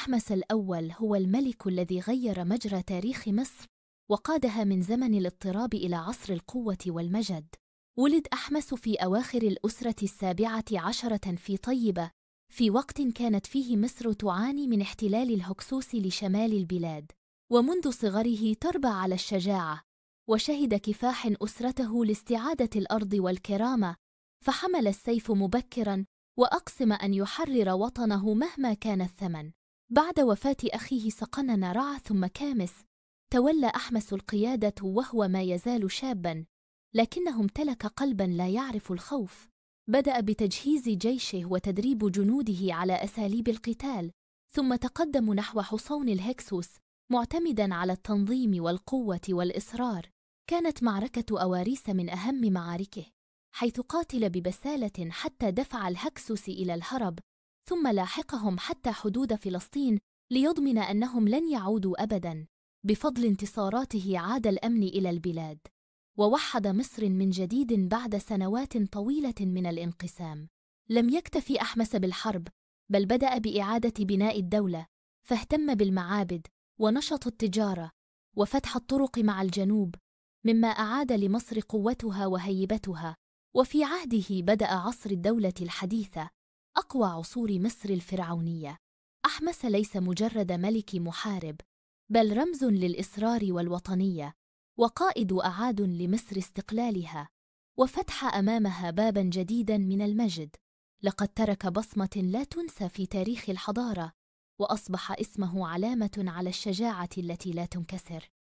أحمس الأول هو الملك الذي غير مجرى تاريخ مصر وقادها من زمن الاضطراب إلى عصر القوة والمجد. ولد أحمس في أواخر الأسرة 17 في طيبة، في وقت كانت فيه مصر تعاني من احتلال الهكسوس لشمال البلاد، ومنذ صغره تربى على الشجاعة، وشهد كفاح أسرته لاستعادة الأرض والكرامة، فحمل السيف مبكراً وأقسم أن يحرر وطنه مهما كان الثمن. بعد وفاة أخيه سقنن رع ثم كامس، تولى أحمس القيادة وهو ما يزال شاباً، لكنه امتلك قلباً لا يعرف الخوف. بدأ بتجهيز جيشه وتدريب جنوده على أساليب القتال، ثم تقدم نحو حصون الهكسوس معتمداً على التنظيم والقوة والإصرار. كانت معركة أواريس من أهم معاركه، حيث قاتل ببسالة حتى دفع الهكسوس إلى الهرب، ثم لاحقهم حتى حدود فلسطين ليضمن أنهم لن يعودوا أبداً. بفضل انتصاراته عاد الأمن إلى البلاد، ووحد مصر من جديد بعد سنوات طويلة من الانقسام. لم يكتفي أحمس بالحرب، بل بدأ بإعادة بناء الدولة، فاهتم بالمعابد ونشط التجارة وفتح الطرق مع الجنوب، مما أعاد لمصر قوتها وهيبتها. وفي عهده بدأ عصر الدولة الحديثة، أقوى عصور مصر الفرعونية. أحمس ليس مجرد ملك محارب، بل رمز للإصرار والوطنية، وقائد أعاد لمصر استقلالها وفتح أمامها باباً جديداً من المجد. لقد ترك بصمة لا تنسى في تاريخ الحضارة، وأصبح اسمه علامة على الشجاعة التي لا تنكسر.